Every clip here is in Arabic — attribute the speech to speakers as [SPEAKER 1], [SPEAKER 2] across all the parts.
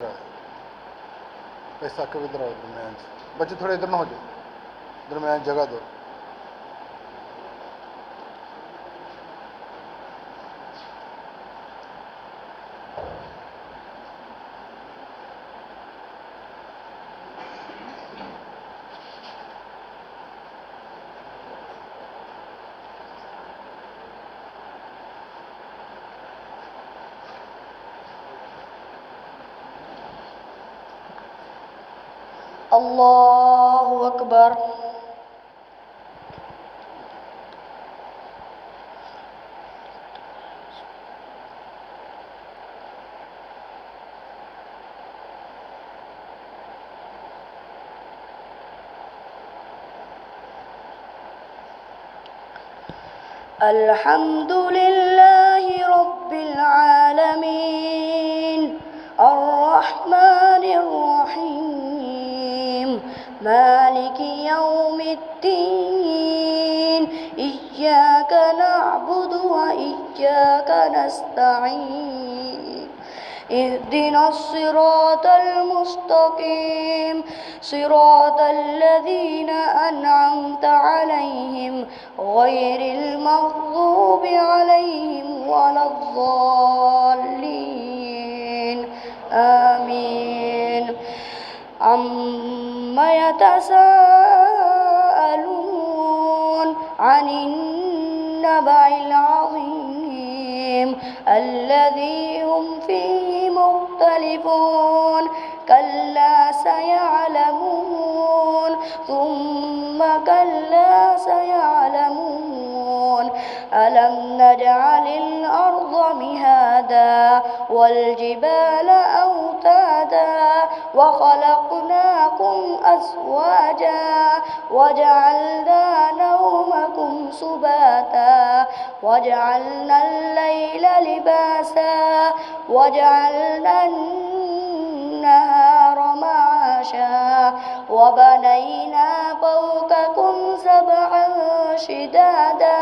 [SPEAKER 1] पैसा के इधर आओ दरम्यान से बच्चे थोड़े इधर ना हो जाओ दरम्यान जगह दो
[SPEAKER 2] الله أكبر. الحمد لله رب العالمين الرحمن الرحيم مالك يوم الدين إياك نعبد وإياك نستعين اهدنا الصراط المستقيم صراط الذين أنعمت عليهم غير المغضوب عليهم ولا الضالين آمين. عما يتساءلون عن النبأ العظيم الذي هم فيه مختلفون كلا سيعلمون ثم كلا سيعلمون ألم نجعل الأرض مهادا والجبال أوتادا وخلقناكم أزواجا وجعلنا نومكم سباتا وجعلنا الليل لباسا وجعلنا النهار معاشا وبنينا فوقكم سبعا شدادا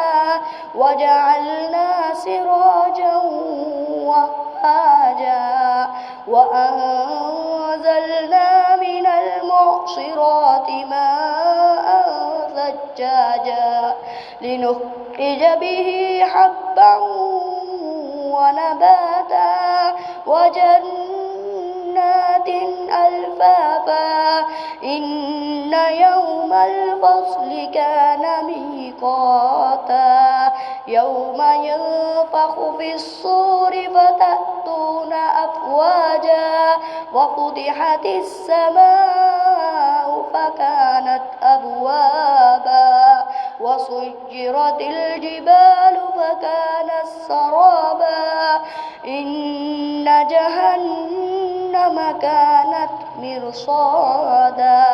[SPEAKER 2] وجعلنا سراجا وهاجا وأنزلنا من المعصرات ماء ثجاجا لنخرج به حبا ونباتا وجنات ألفافا إن يوم الفصل كان ميقاتا يوم ينفخ في الصور فتأتون أفواجا وفتحت السماء فكانت أبوابا وسيرت الجبال فكانت سرابا إن جهنم كانت مرصادا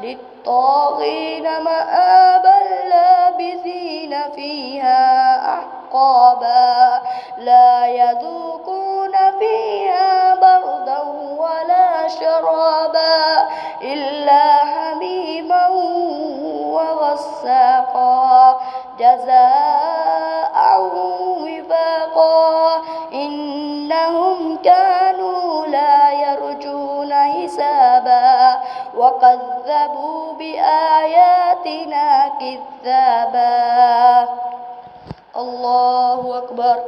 [SPEAKER 2] للطاغين مآبا لابثين فيها أحقابا لا يذوقون فيها بردا ولا شرابا إلا حميما وغساقا جزاء وفاقا إنهم كانوا لا يرجون حسابا وكذبوا بآياتنا كذابا. الله أكبر.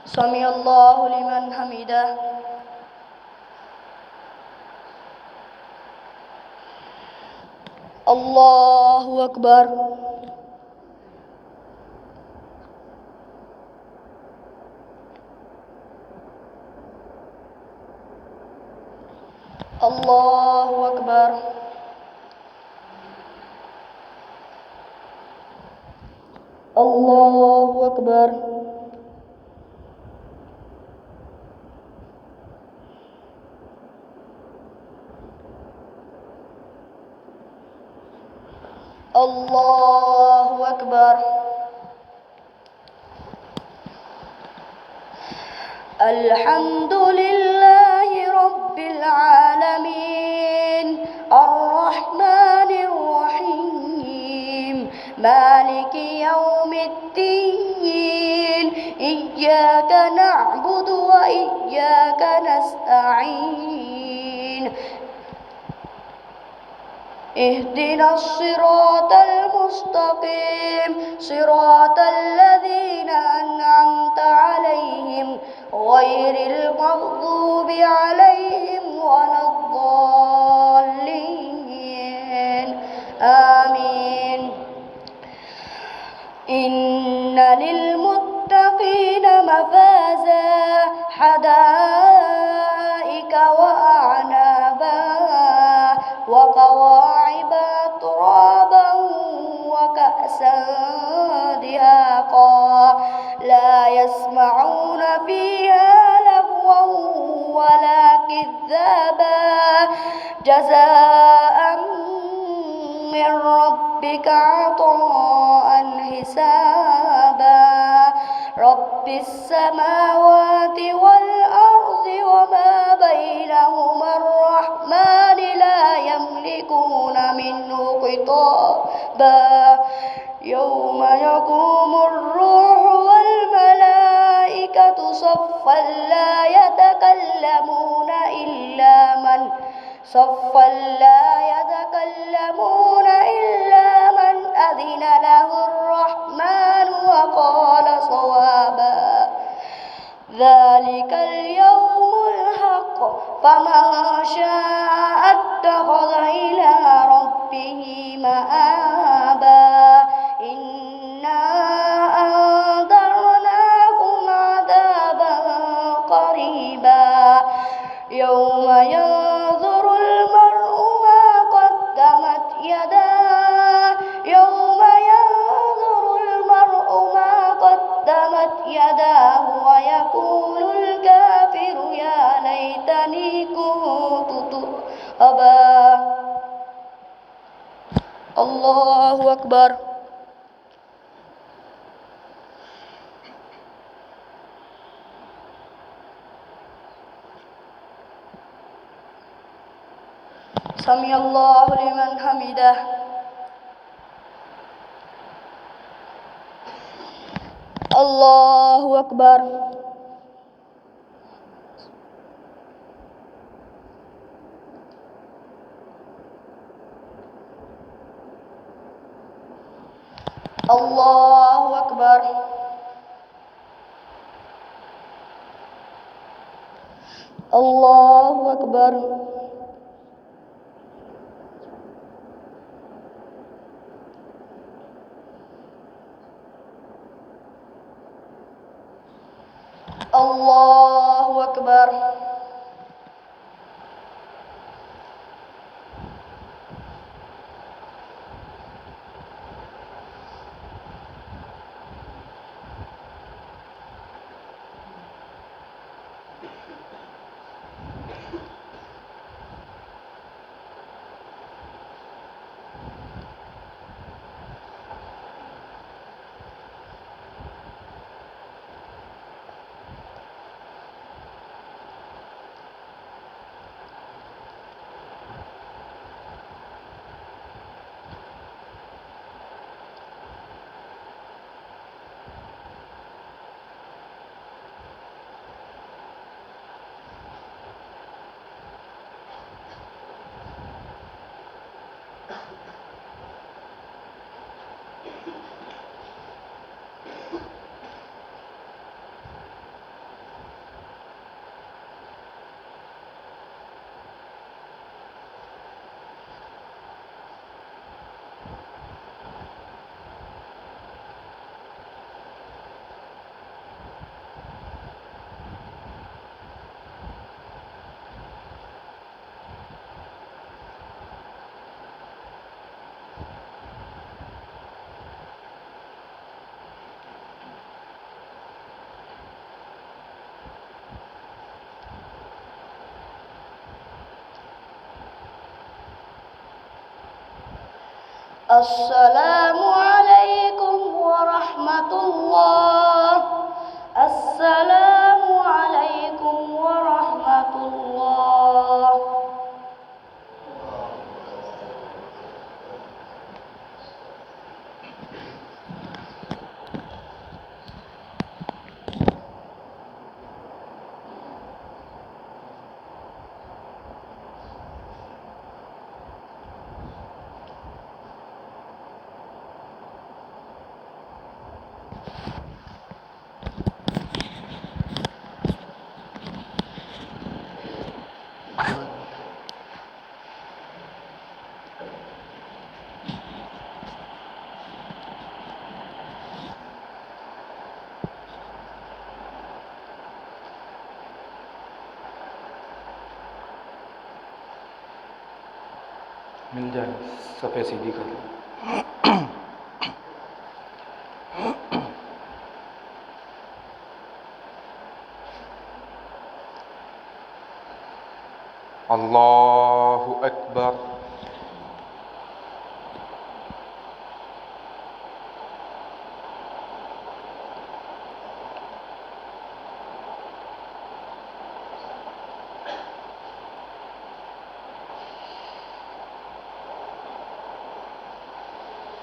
[SPEAKER 2] سمع الله لمن حمده. الله أكبر. الله أكبر. الله أكبر. الله أكبر. الحمد لله رب العالمين الرحمن الرحمن الرحيم مالك يوم الدين إياك نعبد وإياك نستعين اهدنا الصراط المستقيم صراط الذين أنعمت عليهم غير المغضوب عليهم ولا الضالين آمين. إن للمتقين مفازا حدائق وأعنابا وكواعب ترابا وكأسا دهاقا لا يسمعون فيها لغوا ولا كذابا جزاء من ربك عطاء حسابا رب السماوات والأرض وما بينهما الرحمن لا يملكون منه خطابا يوم يقوم الروح والملائكة صفا لا يتكلمون إلا من أذن له الرحمن وقال صوابا ذلك اليوم الحق فمن شاء اتخذ إلى ربه مآبا إنا أنذرناكم عذابا قريبا يوم ينظر المرء ما قدمت يداه ويقول الكافر يا ليتني كنت ترابا. الله أكبر. سمع الله لمن حمده. الله أكبر. الله أكبر. الله أكبر. الله أكبر. السلام عليكم ورحمة الله. السلام عليكم ورحمة الله.
[SPEAKER 3] मिल जाए, सफ़े सीधी कर लो। अल्लाहु अकबर।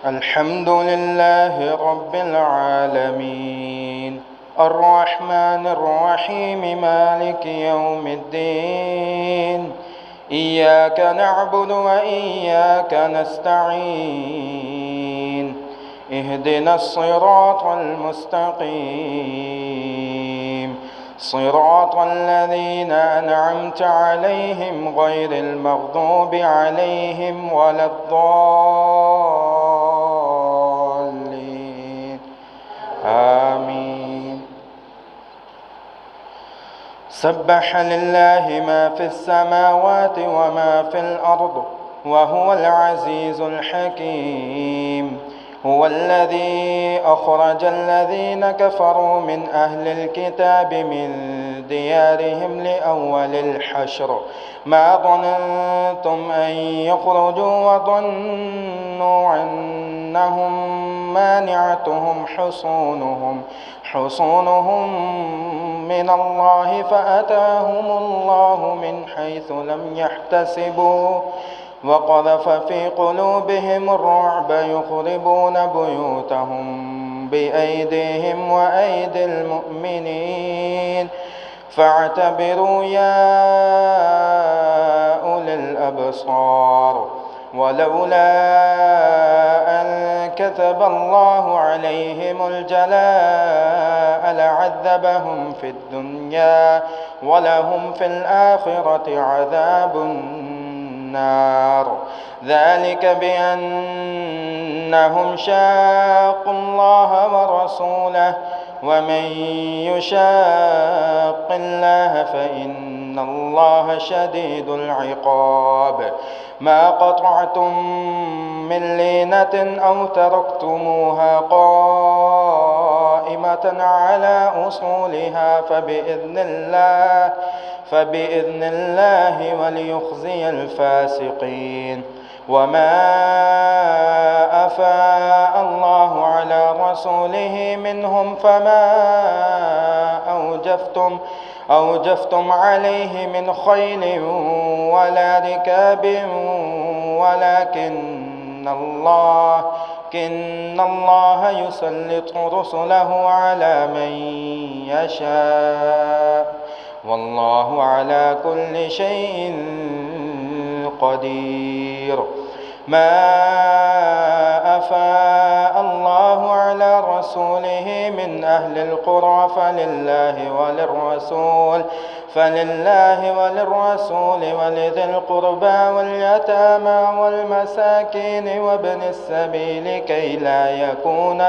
[SPEAKER 3] الحمد لله رب العالمين الرحمن الرحيم مالك يوم الدين إياك نعبد وإياك نستعين اهدنا الصراط المستقيم صراط الذين أنعمت عليهم غير المغضوب عليهم ولا الضالين آمين. سبح لله ما في السماوات وما في الأرض وهو العزيز الحكيم. هو الذي أخرج الذين كفروا من أهل الكتاب من ديارهم لأول الحشر ما ظننتم أن يخرجوا وظنوا أنهم مانعتهم حصونهم من الله فأتاهم الله من حيث لم يحتسبوا وقذف في قلوبهم الرعب يخربون بيوتهم بأيديهم وأيدي المؤمنين فاعتبروا يا أولي الأبصار. ولولا أن كتب الله عليهم الجلاء لعذبهم في الدنيا ولهم في الآخرة عذاب النار ذلك بأنهم شاقوا الله ورسوله ومن يشاق الله فإن الله شديد العقاب. ما قطعتم من لينة أو تركتموها قائمة على أصولها فبإذن الله وليخزي الفاسقين. وما أفاء الله على رسوله منهم فما أوجفتم عليه من خيل ولا ركاب ولكن الله يسلط رسله على من يشاء والله على كل شيء قدير. ما أفاء الله على رسوله من أهل القرى فلله وللرسول ولذي القربى واليتامى والمساكين وابن السبيل كي لا يكون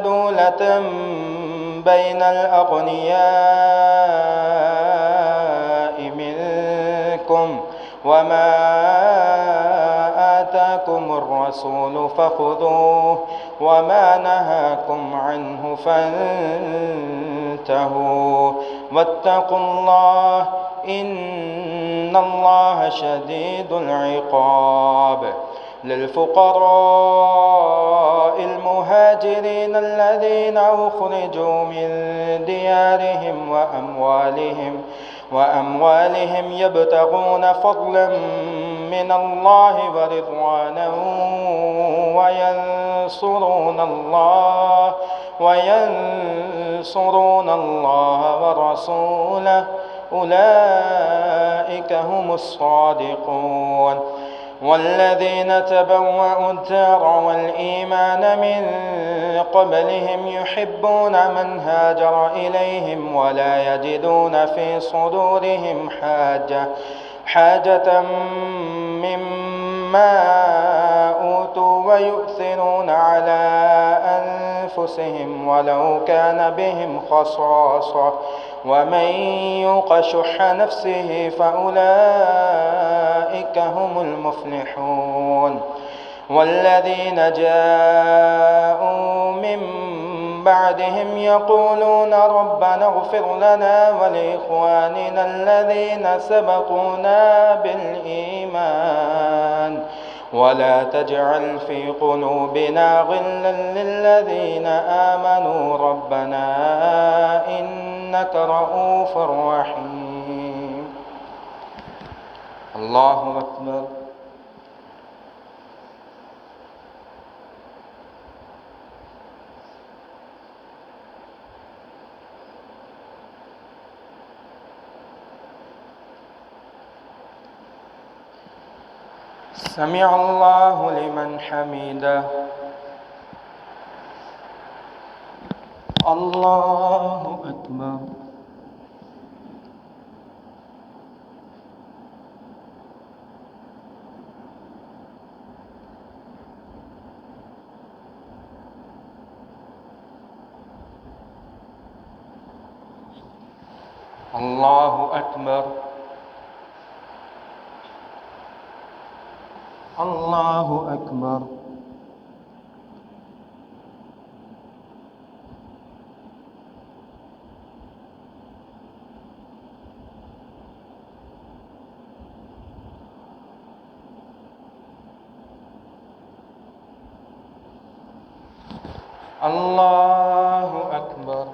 [SPEAKER 3] دولة بين الأغنياء منكم وما آتاكم الرسول فخذوه وما نهاكم عنه فانتهوا واتقوا الله إن الله شديد العقاب. للفقراء المهاجرين الذين أخرجوا من ديارهم وأموالهم يبتغون فضلا من الله ورضوانا وينصرون الله ورسوله أولئك هم الصادقون. والذين تبوأوا الدار والإيمان من قبلهم يحبون من هاجر إليهم ولا يجدون في صدورهم حاجة مما أوتوا ويؤثرون على أنفسهم ولو كان بهم خصاصة ومن يوق شح نفسه فأولئك هم المفلحون. والذين جاءوا من بعدهم يقولون ربنا اغفر لنا ولإخواننا الذين سبقونا بالإيمان ولا تجعل في قلوبنا غلا للذين آمنوا ربنا إنك رؤوف رحيم. الله أكبر. سمع الله لمن حمده. الله أكبر. الله أكبر. الله أكبر. الله أكبر.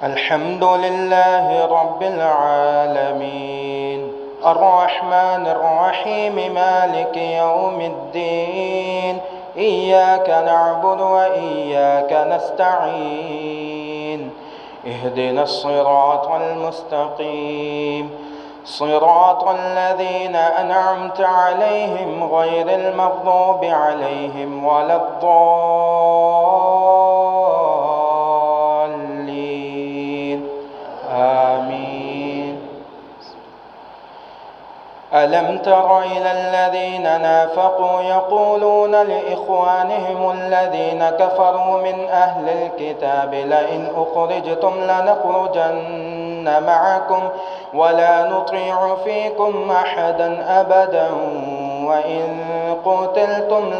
[SPEAKER 3] الحمد لله رب العالمين الرحمن الرحيم مالك يوم الدين إياك نعبد وإياك نستعين اهدنا الصراط المستقيم صراط الذين أنعمت عليهم غير المغضوب عليهم ولا الضالين آمين. ألم تر إلى الذين نافقوا يقولون لإخوانهم الذين كفروا من أهل الكتاب لئن أخرجتم لنخرجن معكم ولا نطيع فيكم أحدا أبدا وإن قتلتم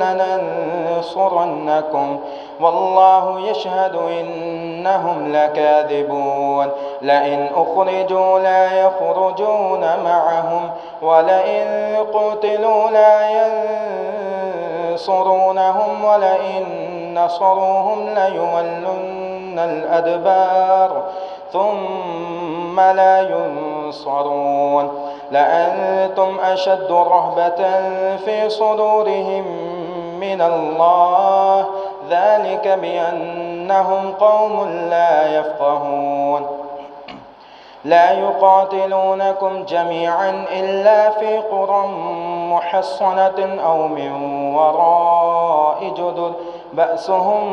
[SPEAKER 3] لننصرنكم والله يشهد إنهم لكاذبون. لئن أخرجوا لا يخرجون معهم ولئن قتلوا لا ينصرونهم ولئن نصروهم ليولن الأدبار ثم لا ينصرون. لأنتم أشد رهبة في صدورهم من الله ذلك بأنهم قوم لا يفقهون. لا يقاتلونكم جميعا إلا في قرى محصنة أو من وراء جدر بأسهم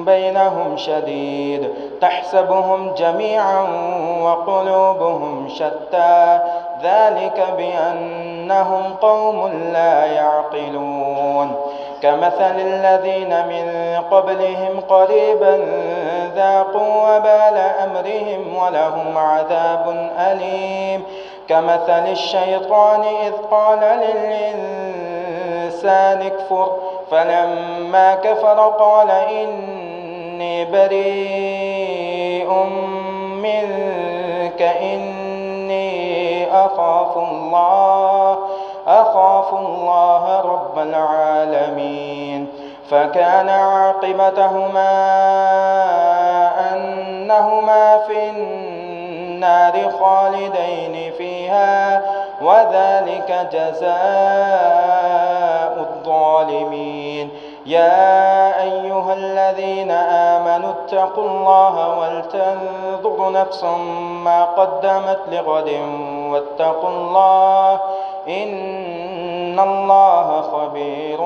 [SPEAKER 3] بينهم شديد تحسبهم جميعا وقلوبهم شتى ذلك بأنهم قوم لا يعقلون. كمثل الذين من قبلهم قريبا ذاقوا وبال أمرهم ولهم عذاب أليم. كمثل الشيطان إذ قال للإنسان اكفر فلما كفر قال إني بريء منك إني أخاف الله رب العالمين. فكان عاقبتهما أنهما في النار خالدين فيها وذلك جزاء الظالمين. يا أيها الذين آمنوا اتقوا الله ولتنظر نفس ما قدمت لغد واتقوا الله إن إن الله خبير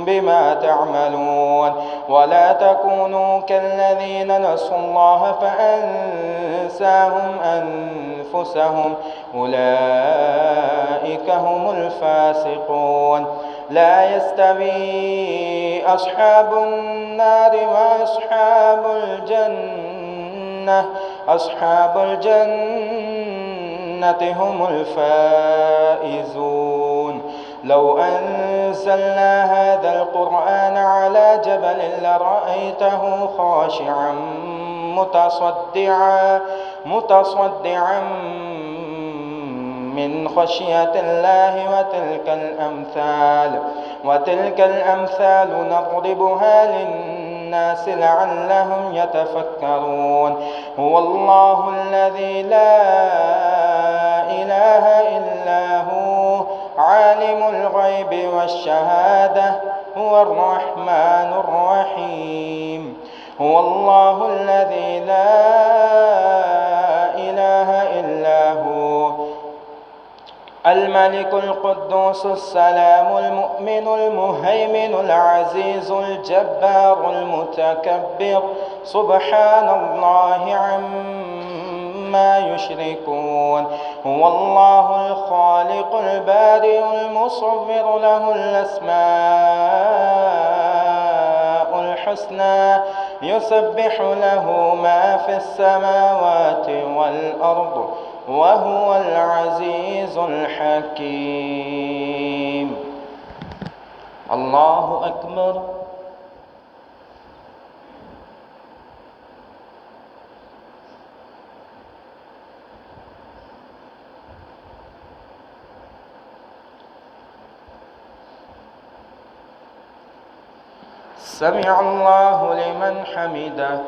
[SPEAKER 3] بما تعملون ولا تكونوا كالذين نسوا الله فأنساهم أنفسهم أولئك هم الفاسقون لا يستوي أصحاب النار وأصحاب الجنة أصحاب الجنة هم الفائزون لو أنزلنا هذا القرآن على جبل لرأيته خاشعا متصدعا من خشية الله وتلك الأمثال نضربها للناس لعلهم يتفكرون هو الله الذي لا إله إلا هو عالم الغيب والشهادة هو الرحمن الرحيم هو الله الذي لا إله إلا هو الملك القدوس السلام المؤمن المهيمن العزيز الجبار المتكبر سبحان الله عما يشركون هو الله الخالق البارئ المصور له الأسماء الحسنى يسبح له ما في السماوات والأرض وهو العزيز الحكيم الله أكبر سمع الله لمن حمده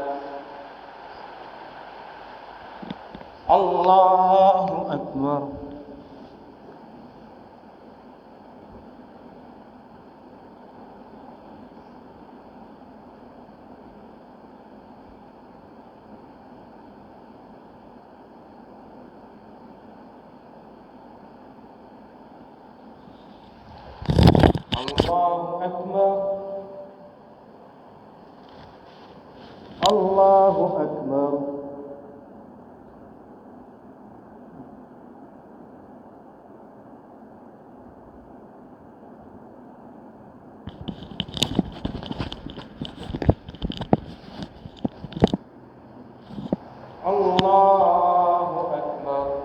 [SPEAKER 3] الله أكبر الله أكبر الله أكبر الله أكبر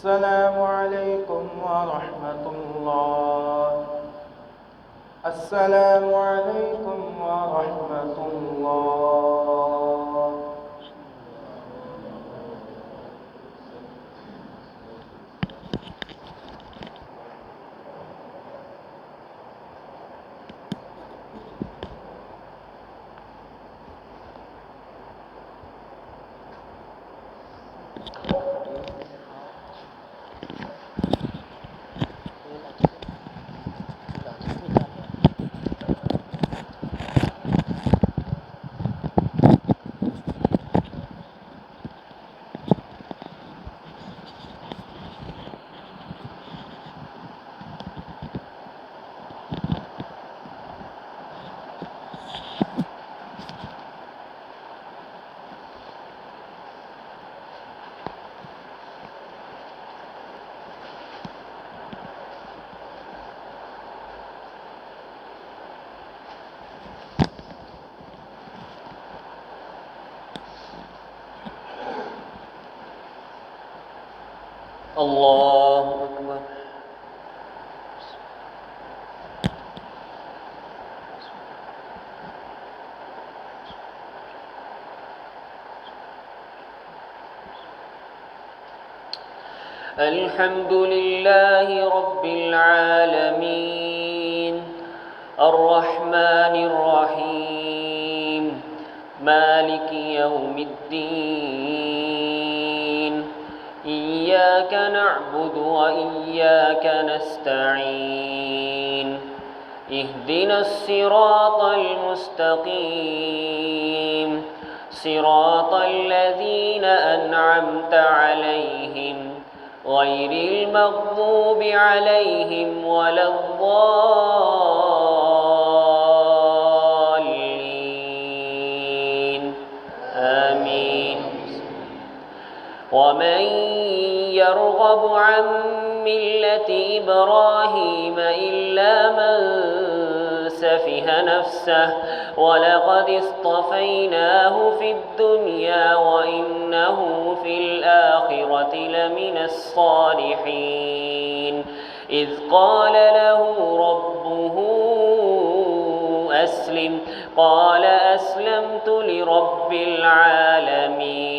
[SPEAKER 3] السلام عليكم ورحمة الله السلام عليكم ورحمة الله
[SPEAKER 4] الله أكبر. الحمد لله رب العالمين الرحمن الرحيم مالك يوم الدين إياك نعبد وإياك نستعين اهدنا الصراط المستقيم صراط الذين أنعمت عليهم غير المغضوب عليهم ولا الضالين آمين. ومن يرغب عن ملة إبراهيم إلا من سفه نفسه ولقد اصطفيناه في الدنيا وإنه في الآخرة لمن الصالحين إذ قال له ربه أسلم قال أسلمت لرب العالمين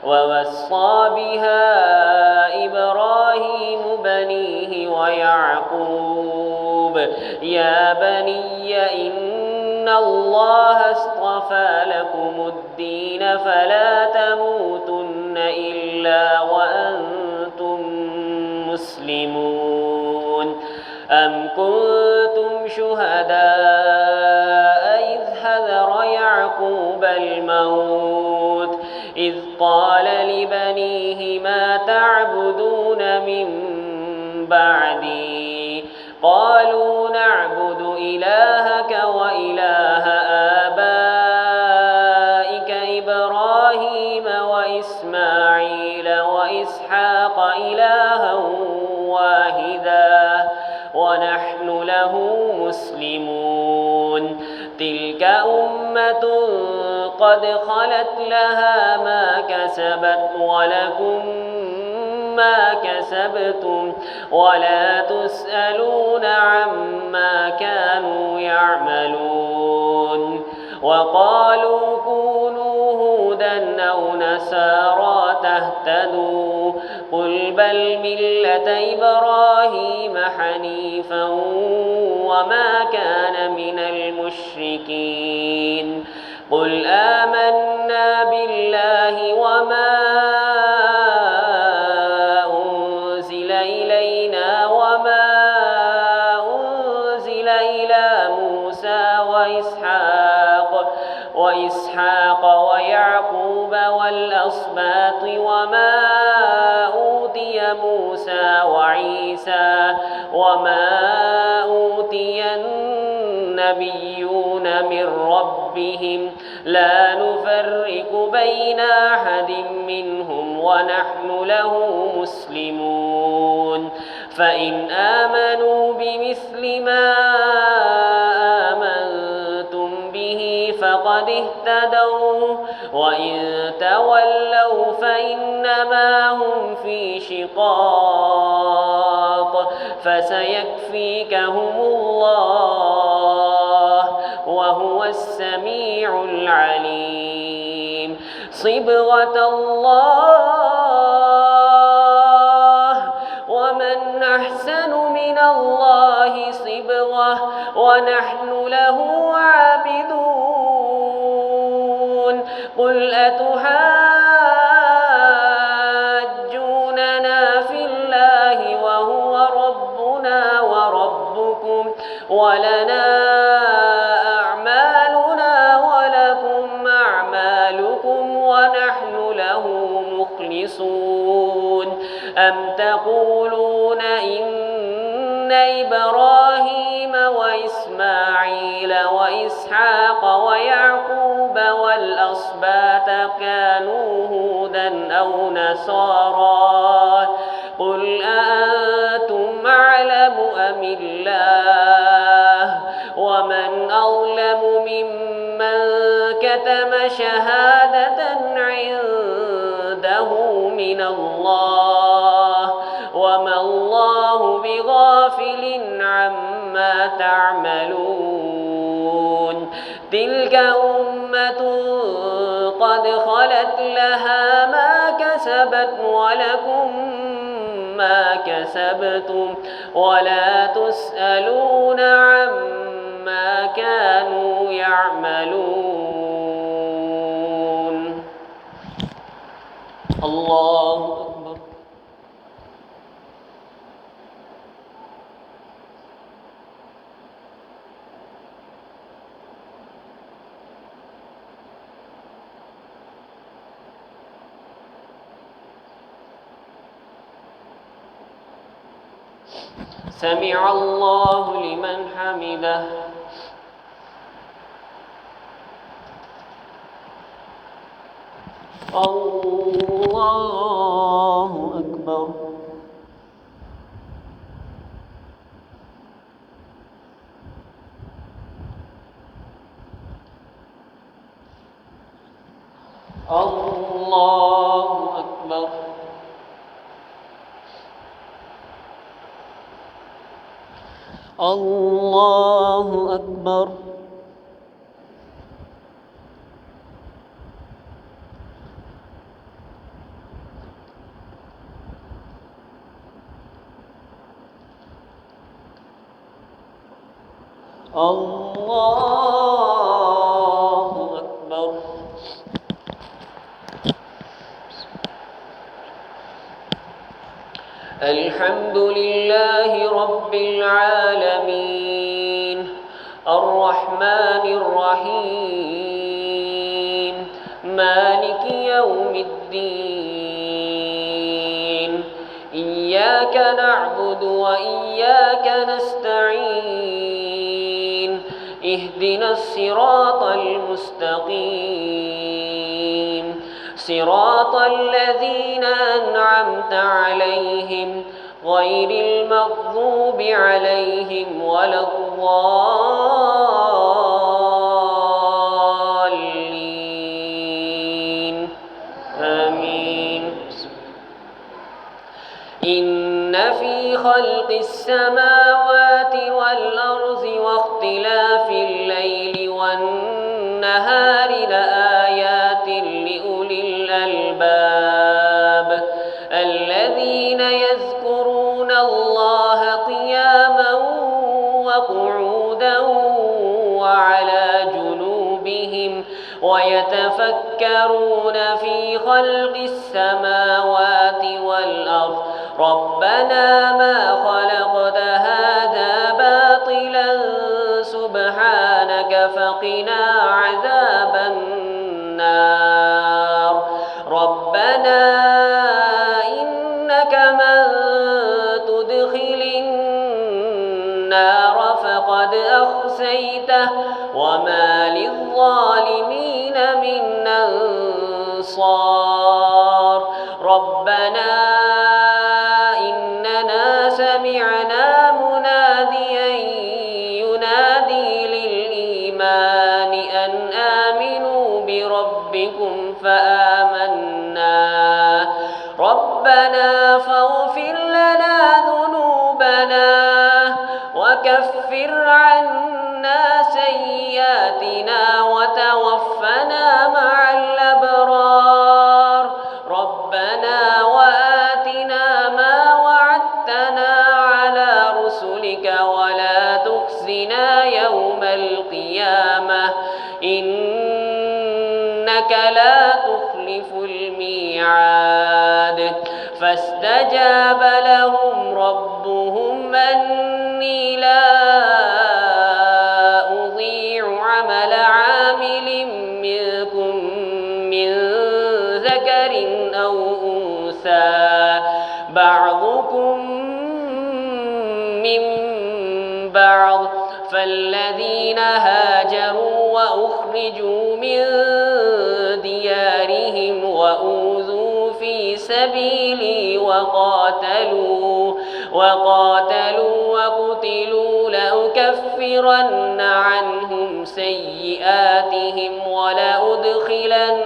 [SPEAKER 4] ووصى بها إبراهيم بنيه ويعقوب يا بني إن الله اصطفى لكم الدين فلا تموتن إلا وأنتم مسلمون أم كنتم شهداء إذ حضر يعقوب الموت إذ قال لبنيه ما تعبدون من بعدي قالوا نعبد إلهك وإله آبائك إبراهيم وإسماعيل وإسحاق إلها واحدا ونحن له مسلمون تلك أمة قد خلت لها ما كسبت ولكم ما كسبتم ولا تسألون عما كانوا يعملون وقالوا كونوا هودا أو نصارى تهتدوا قل بل ملة إبراهيم حنيفا وما كان من المشركين قل آمنا بالله وما أنزل إلينا وما أنزل إلى موسى وإسحاق ويعقوب والأسباط وما أوتي موسى وعيسى وما أوتي النبيون من ربهم لا نفرق بين أحد منهم ونحن له مسلمون فإن آمنوا بمثل ما آمنتم به فقد اهتدوا وإن تولوا فإنما هم في شقاق فسيكفيكهم الله وهو السميع العليم صبغة الله ومن أحسن من الله صبغة ونحن له عابدون قل أتحاجوننا في الله وهو ربنا وربكم ولنا أعمالنا ولكم أعمالكم ونحن له مخلصون أم تقولون إن إبراهيم وإسماعيل وإسحاق ويعقوب والأسباط كانوا هودا أو نصارى قل أأنتم أعلم أم الله ومن أظلم ممن كتم شهادة عنده من الله وما الله بغافل عما تعملون تلك أمة قد خلت لها ما كسبت ولكم ما كسبتم ولا تسألون عما كانوا يعملون الله أكبر سمع الله لمن حمده الله أكبر الله أكبر الله أكبر الله أكبر الحمد لله رب العالمين الرحمن الرحيم مالك يوم الدين إياك نعبد وإياك نستعين اهدنا الصراط المستقيم صراط الذين أنعمت عليهم غير المغضوب عليهم ولا الضالين آمين إن في خلق السماوات والأرض واختلاف الليل والنهار لآيات لأولي الألباب الذين يذكرون الله قياما وقعودا وعلى جنوبهم ويتفكرون في خلق السماوات والأرض ربنا ما خلقت هذا باطلا سبحانك فقنا عذاب النار ربنا إنك من تدخل النار فقد أخزيته وما للظالمين من أنصار ربنا إننا سمعنا مناديا ينادي للإيمان أن آمنوا بربكم فآمنا ربنا فاغفر لنا ذنوبنا وكفر عنا سيئاتنا وتوفنا مع الأبرار ربنا وآتنا ما وعدتنا على رسلك ولا تخزنا يوم القيامة إنك لا تخلف الميعاد فاستجاب لهم ربهم أني لا أضيع عمل عامل منكم من ذكر أو أنثى بعضكم من بعض فالذين هاجروا وأخرجوا من ديارهم وأوذوا في سبيلي وقاتلوا وقتلوا لأكفرن عنهم سيئاتهم ولأدخلنهم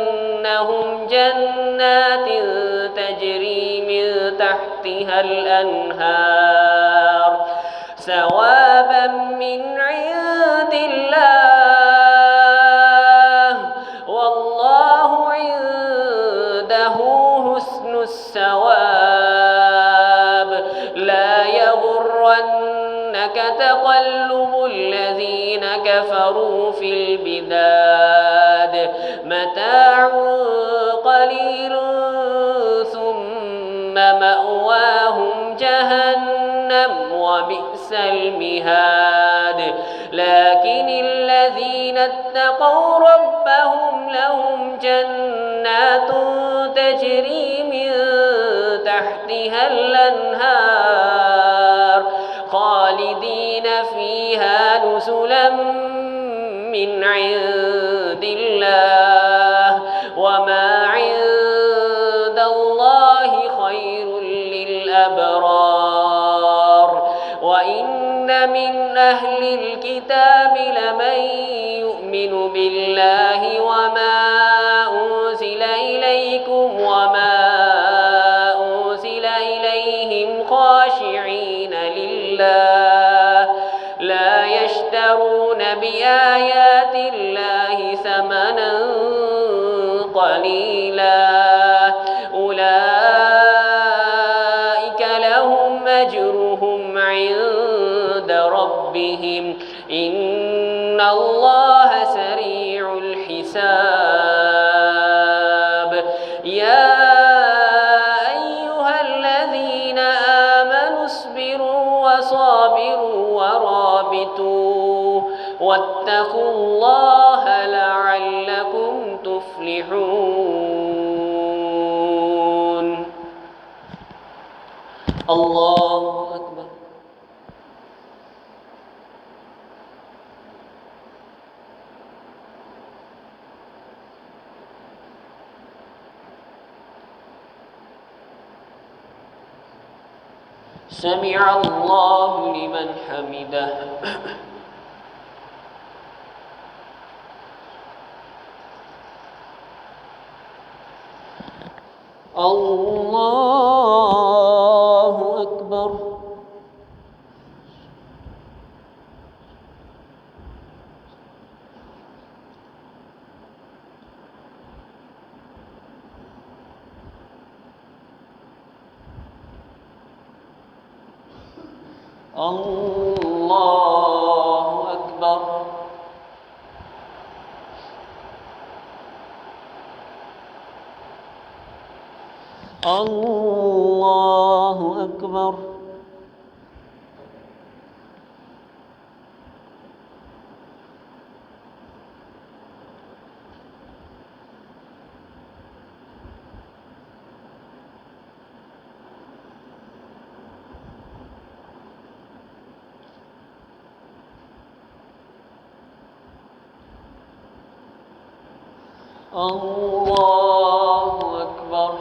[SPEAKER 4] جنات تجري من تحتها تحتها الأنهار ثوابا من عند الله والله عنده حسن الثواب لا يغرنك تقلب الذين كفروا في البلاد متاع قليل ثم مأواهم جهنم وبئس المهاد لكن الذين اتقوا ربهم لهم جنات تجري من تحتها الأنهار خالدين فيها نزلا من عند الله وما عند الله خير للأبرار وإن من أهل الكتاب لمن يؤمن بالله وما أنزل إليكم وما أنزل إليهم خاشعين لله لا يشترون بآيات الله ثمنا قليلا أولئك لهم أجرهم عند ربهم إن الله سريع الحساب يا أيها الذين آمنوا اصبروا وصابروا ورابطوا واتقوا الله لعلكم تفلحون الله أكبر سمع الله لمن حمده الله أكبر الله أكبر الله أكبر الله أكبر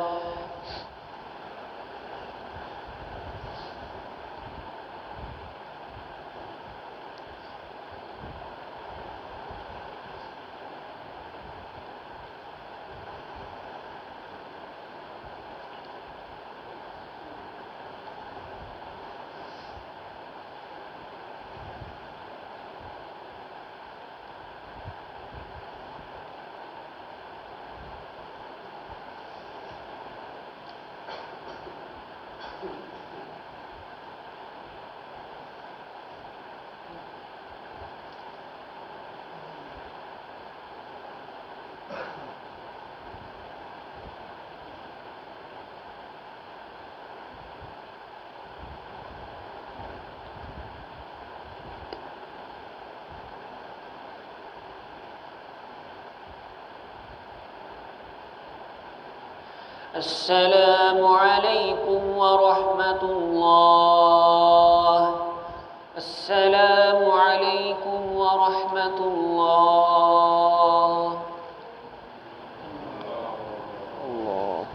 [SPEAKER 4] السلام عليكم ورحمة الله السلام عليكم ورحمة الله الله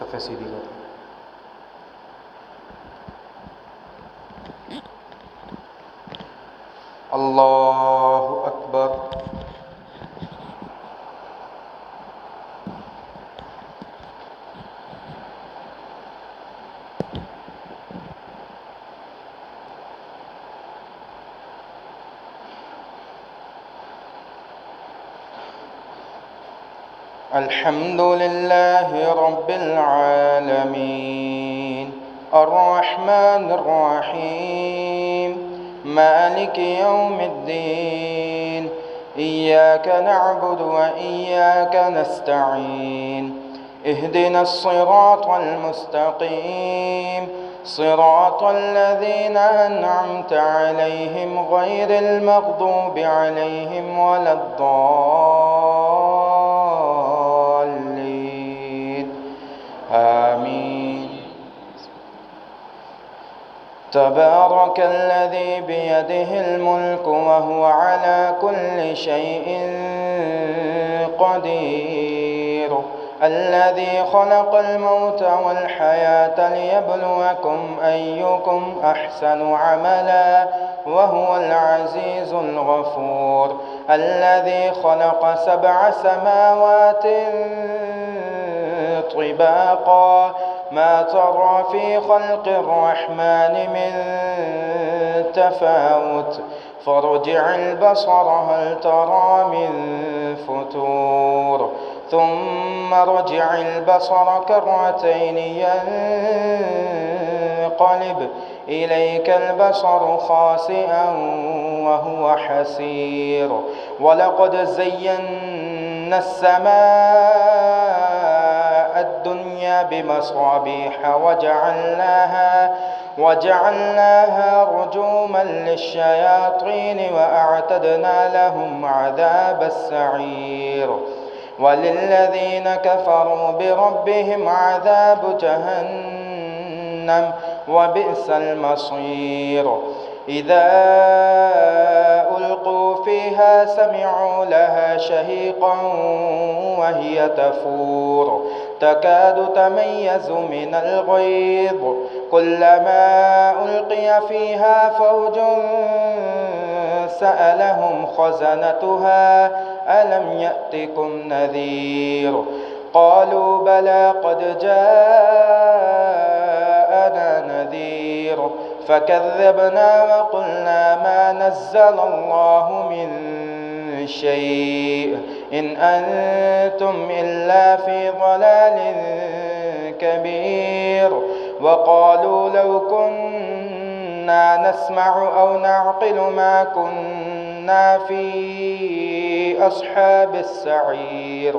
[SPEAKER 3] सफ़े सीधी करो। अल्लाहु अकबर। الحمد لله رب العالمين الرحمن الرحيم مالك يوم الدين إياك نعبد وإياك نستعين اهدنا الصراط المستقيم صراط الذين أنعمت عليهم غير المغضوب عليهم ولا الضالين آمين. تبارك الذي بيده الملك وهو على كل شيء قدير الذي خلق الموت والحياة ليبلوكم أيكم أحسن عملا وهو العزيز الغفور الذي خلق 7 سماوات طباقا ما ترى في خلق الرحمن من تفاوت فارجع البصر هل ترى من فتور ثم ارجع البصر كرتين ينقلب إليك البصر خاسئا وهو حسير ولقد زينا السماء الدنيا بمصابيح وجعلناها رجوما للشياطين وأعتدنا لهم عذاب السعير وللذين كفروا بربهم عذاب جهنم وبئس المصير إذا ألقوا فيها سمعوا لها شهيقا وهي تفور تكاد تميز من الغيظ كلما ألقي فيها فوج سألهم خزنتها ألم يأتكم نذير قالوا بلى قد جاءنا نذير فكذبنا وقلنا ما نزل الله من شيء إن أنتم إلا في ضلال كبير وقالوا لو كنا نسمع أو نعقل ما كنا في أصحاب السعير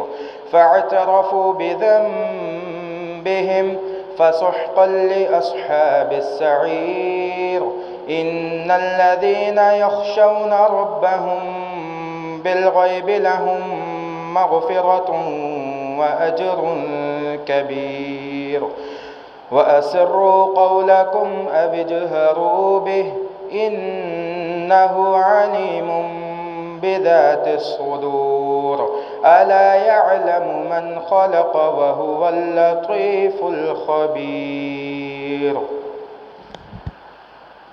[SPEAKER 3] فاعترفوا بذنبهم فسحقا لأصحاب السعير إن الذين يخشون ربهم بالغيب لهم مغفرة وأجر كبير وأسروا قولكم أو اجهروا به إنه عليم بذات الصدور ألا يعلم من خلق وهو اللطيف الخبير.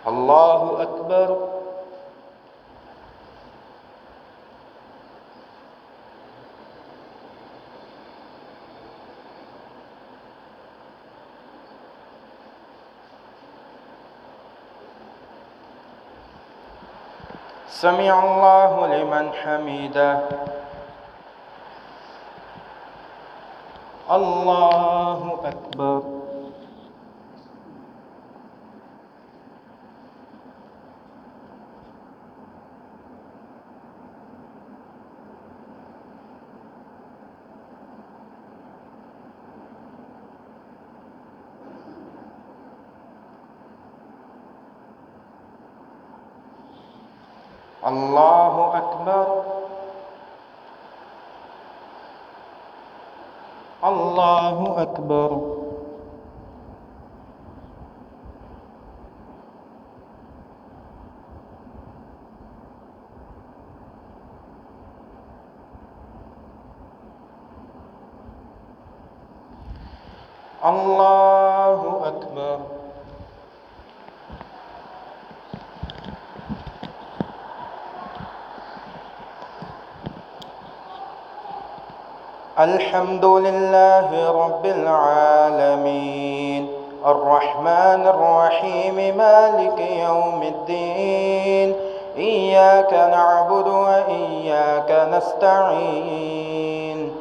[SPEAKER 3] الله أكبر. سمع الله لمن حمده. الله أكبر. الله أكبر. الله أكبر. الله أكبر. الحمد لله رب العالمين الرحمن الرحيم مالك يوم الدين إياك نعبد وإياك نستعين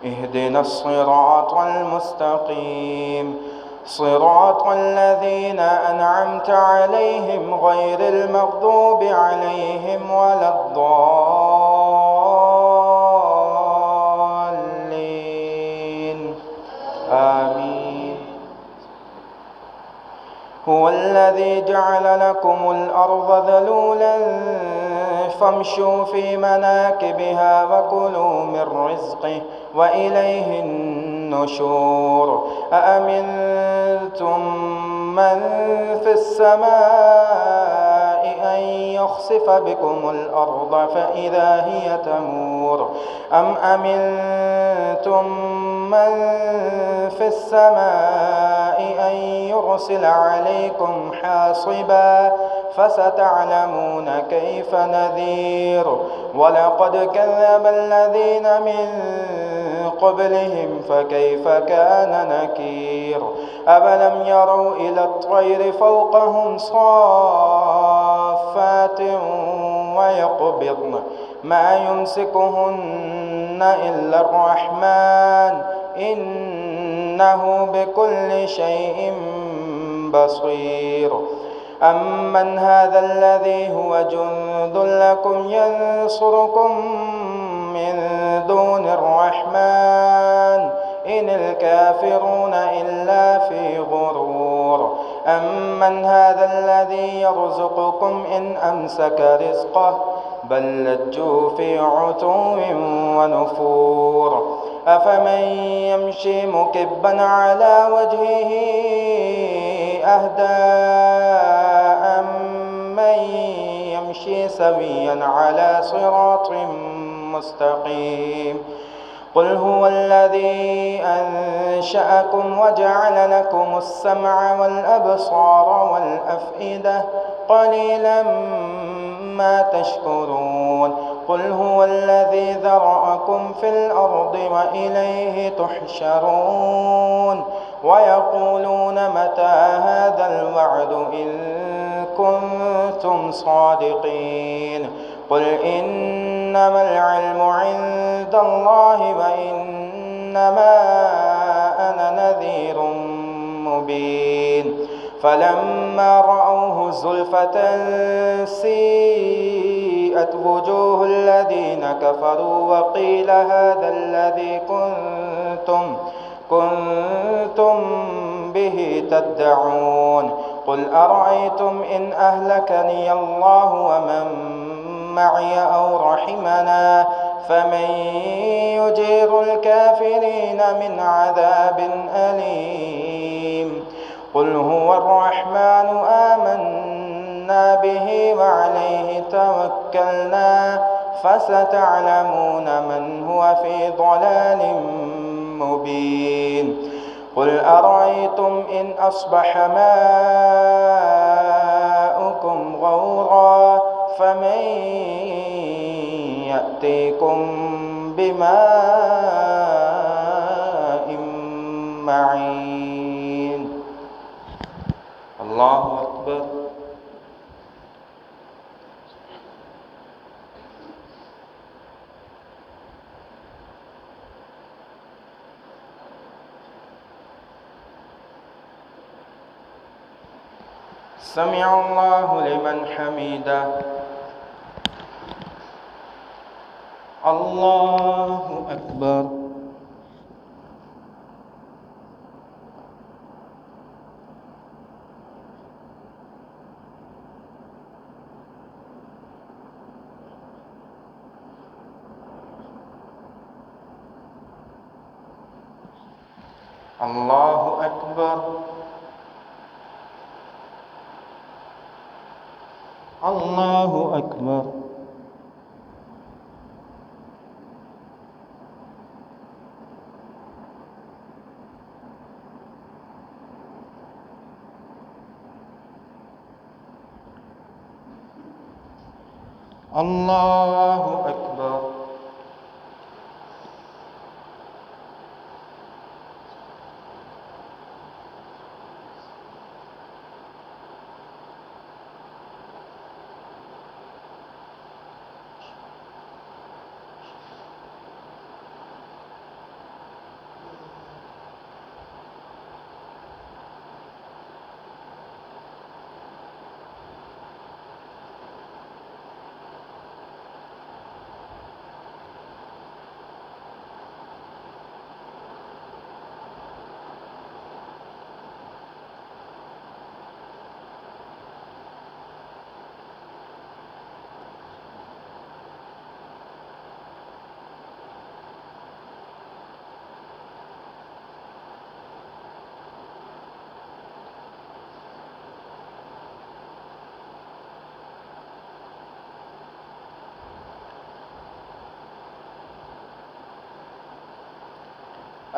[SPEAKER 3] اهدنا الصراط المستقيم صراط الذين أنعمت عليهم غير المغضوب عليهم ولا الضالين آمين. هو الذي جعل لكم الأرض ذلولا فامشوا في مناكبها وكلوا من رزقه وإليه النشور. أأمنتم من في السماء أن يخسف بكم الأرض فإذا هي تمور أم أمنتم من في السماء أن يرسل عليكم حاصبا فستعلمون كيف نذير. ولقد كذب الذين من قبلهم فكيف كان نكير. أفلم يروا إلى الطير فوقهم صافات ويقبضن ما يمسكهن إلا الرحمن إنه بكل شيء بصير. أمن هذا الذي هو جند لكم ينصركم من دون الرحمن إن الكافرون إلا في غرور. أمن هذا الذي يرزقكم إن أمسك رزقه بل لجوا في عتو ونفور. أفمن يمشي مكبا على وجهه أهدى أمن يمشي سويا على صراط مستقيم. قل هو الذي أنشأكم وجعل لكم السمع والأبصار والأفئدة قليلا ما تشكرون. قل هو الذي ذرأكم في الأرض وإليه تحشرون. ويقولون متى هذا الوعد إن كنتم صادقين. قل إنما العلم عند الله وإنما أنا نذير مبين. فلما رأوه زلفة سيئت وجوه الذين كفروا وقيل هذا الذي كنتم به تدعون. قل أرأيتم إن أهلكني الله ومن معي أو رحمنا فمن يجير الكافرين من عذاب أليم. قل هو الرحمن آمنا به وعليه توكلنا فستعلمون من هو في ضلال مبين. قل أرأيتم إن أصبح ماؤكم غورا فمن يأتيكم بماء معين. الله أكبر. سمع الله لمن حمده. الله أكبر. الله أكبر. الله أكبر. الله أكبر.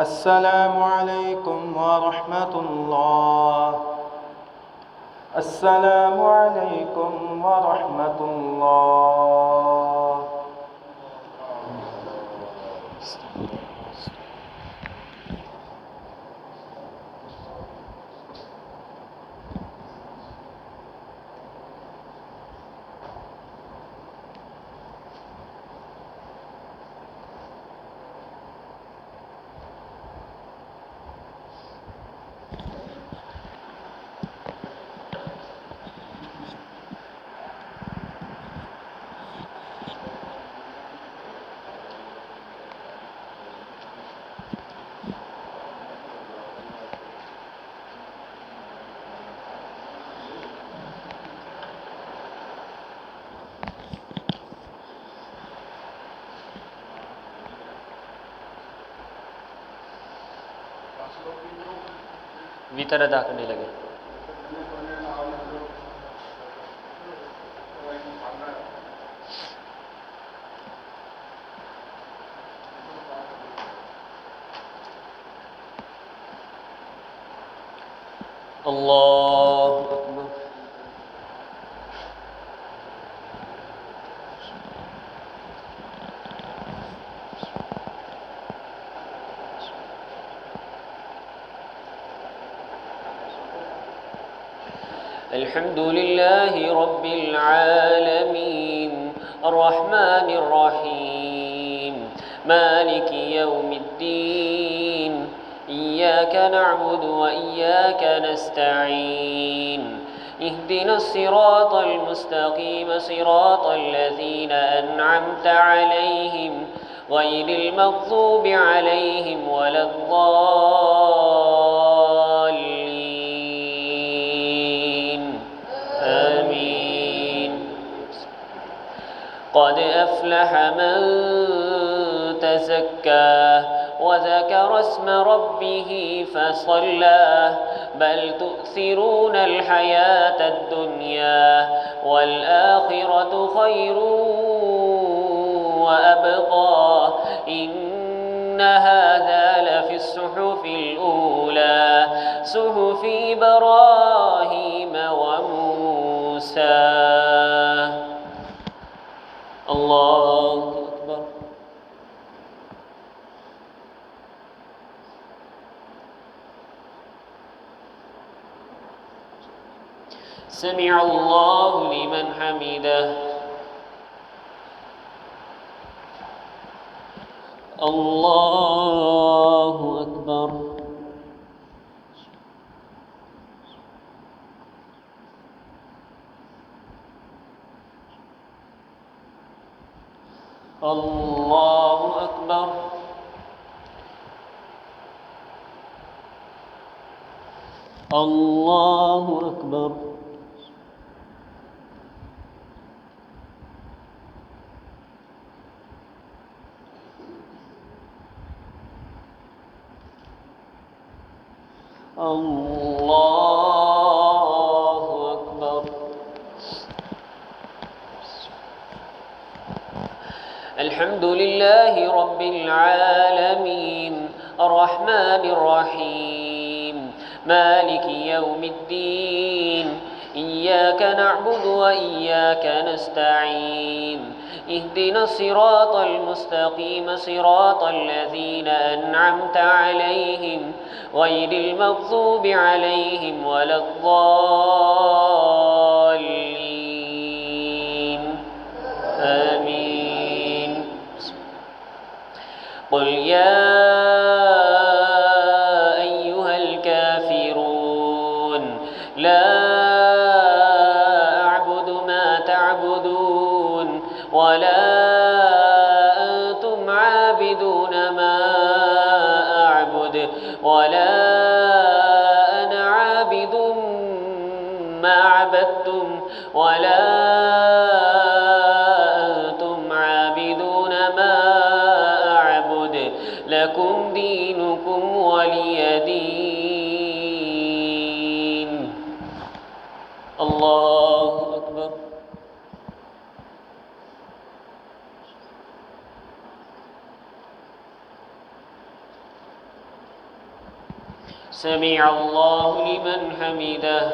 [SPEAKER 3] السلام عليكم ورحمة الله. السلام عليكم ورحمة الله.
[SPEAKER 4] वितर अदा करने लगे। अल्लाहु अकबर। अल्हम्दुलिल्लाहि रब्बिल आलमीन अर्रहमानिर रहीम मालिकि यौमिद्दीन इय्याका नअबुदु व इय्याका नस्तईन इहदिनस सिरातल मुस्तकीम सिरातल लज़ीना अनअमता अलैहिम गैरिल मग़ज़ूबि अलैहिम वलद्दाल्लीन आमीन। قد أفلح من تزكى وذكر اسم ربه فصلى بل تؤثرون الحياة الدنيا والآخرة خير وأبقى إن هذا لفي الصحف الأولى صحف إبراهيم وموسى. الله أكبر. سمع الله لمن حمده. الله أكبر. الله أكبر. الله أكبر. الله أكبر. الحمد لله رب العالمين الرحمن الرحيم مالك يوم الدين إياك نعبد وإياك نستعين اهدنا الصراط المستقيم صراط الذين أنعمت عليهم غير المغضوب عليهم ولا الضالين آمين. قل يا أيها الكافرون لا أعبد ما تعبدون ولا أنتم عابدون ما أعبد ولا أنا عابد ما عبدتم ولا أنتم عابدون ما أعبد لكم دينكم ولي دين. الله أكبر. سمع الله لمن حمده.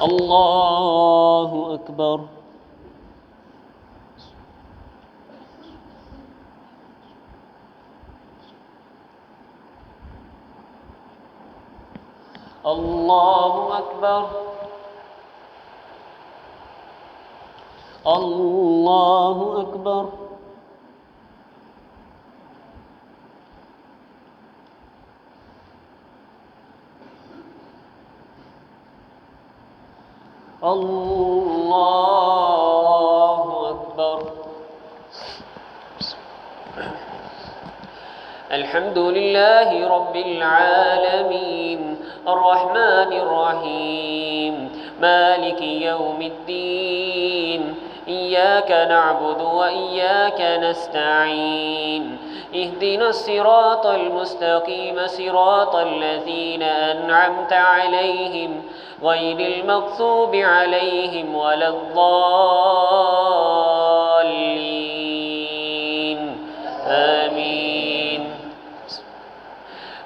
[SPEAKER 4] الله أكبر. الله أكبر. الله أكبر. الله أكبر. الحمد لله رب العالمين الرحمن الرحيم مالك يوم الدين إياك نعبد وإياك نستعين اهدنا الصراط المستقيم صراط الذين أنعمت عليهم غير المغضوب عليهم ولا الضالين آمين.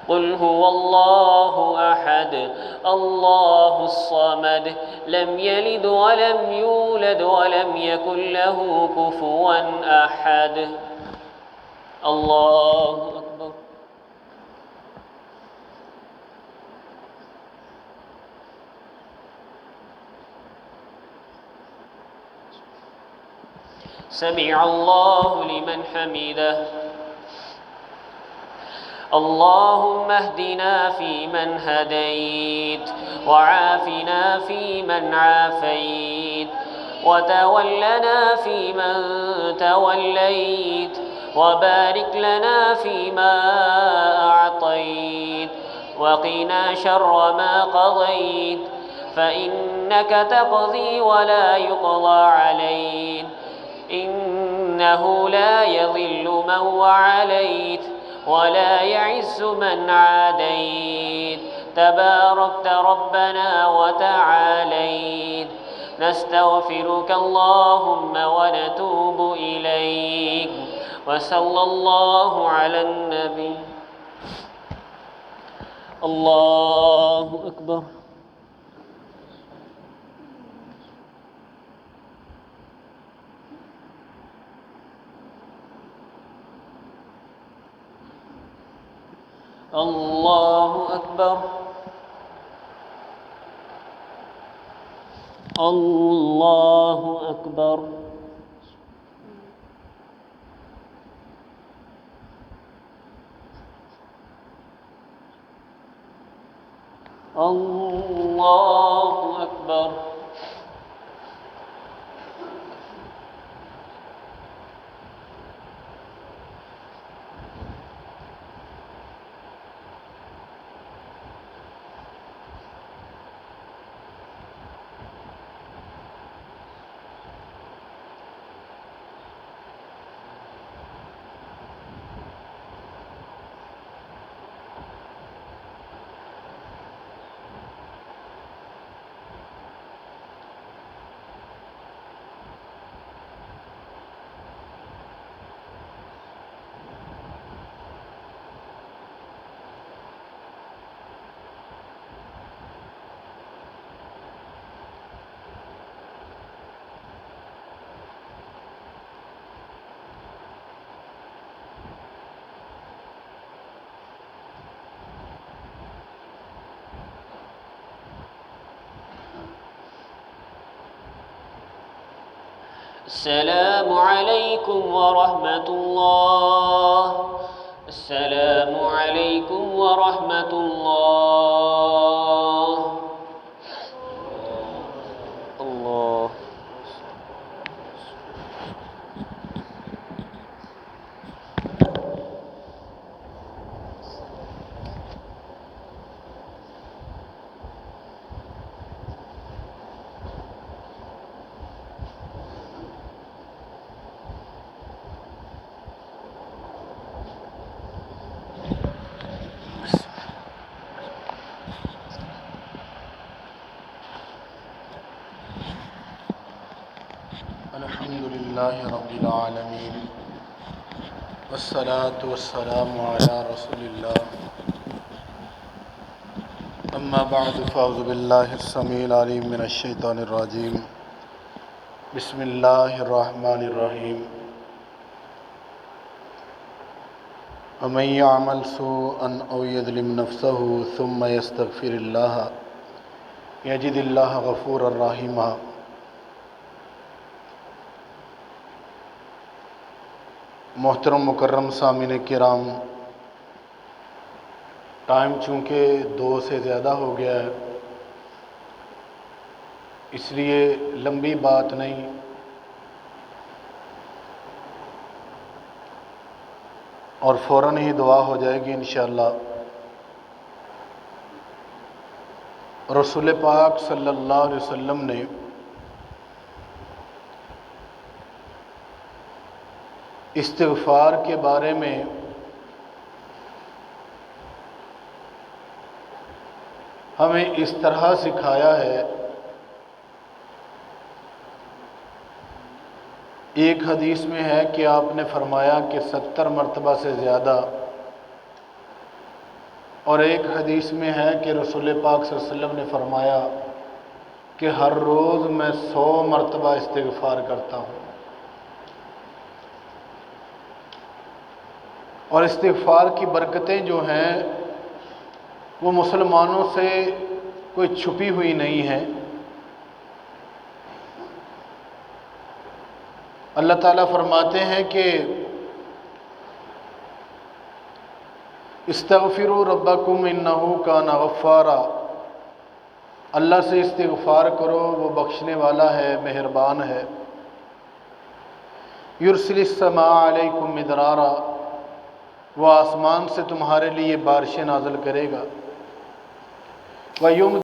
[SPEAKER 4] قل هو الله أحد الله الصمد لم يلد ولم يولد ولم يكن له كفوا أحد. الله أكبر. سمع الله لمن حمده. اللهم اهدنا فيمن هديت وعافنا فيمن عافيت وتولنا فيمن توليت وبارك لنا فيما أعطيت وقنا شر ما قضيت فإنك تقضي ولا يقضى عليك إنه لا يضل من وعليت ولا يعز من عاديت تباركت ربنا وتعاليت. نستغفرك اللهم ونتوب إليك وصلى الله على النبي. الله أكبر. الله أكبر. الله أكبر. الله أكبر. السلام عليكم ورحمة الله. السلام عليكم ورحمة الله. الله.
[SPEAKER 1] अल्हम्दुलिल्लाहि रब्बिल आलमीन वस्सलातु वस्सलामु अला रसूलिल्लाह अम्मा बअदु फ़अऊज़ु बिल्लाहिस समीइल अलीम मिनश शैतानिर रजीम बिस्मिल्लाहिर रहमानिर रहीम वमन यअमल सूअन औ यज़लिम नफ़्सहु सुम्मा यस्तग़फिरिल्लाह यजिदिल्लाह गफ़ूरर रहीमा। मोहतरम मुकर्रम सामिन किराम, टाइम चूँकि 2 से ज़्यादा हो गया है, इसलिए लंबी बात नहीं, और फ़ौरन ही दुआ हो जाएगी इंशाअल्लाह। रसूल पाक सल्लल्लाहु अलैहि वसल्लम ने इस्तिग़फ़ार के बारे में हमें इस तरह सिखाया है। एक हदीस में है कि आपने फरमाया कि 70 मरतबा से ज़्यादा, और एक हदीस में है कि रसूल पाक सल्लल्लाहु अलैहि वसल्लम ने फरमाया कि हर रोज़ मैं 100 मरतबा इस्तिग़फ़ार करता हूँ। और इस्तिग़फ़ार की बरकतें जो हैं वो मुसलमानों से कोई छुपी हुई नहीं है। अल्लाह ताला फरमाते हैं कि इस्तग़फ़िरू रब्बकुम इन्नहु काना गफ़्फ़ारा, अल्लाह से इस्तिग़फ़ार करो, वो बख्शने वाला है, मेहरबान है। युरसिलिस समा अलैकुम मिदरारा, वो आसमान से तुम्हारे लिए बारिशें नाज़िल करेगा। वयुम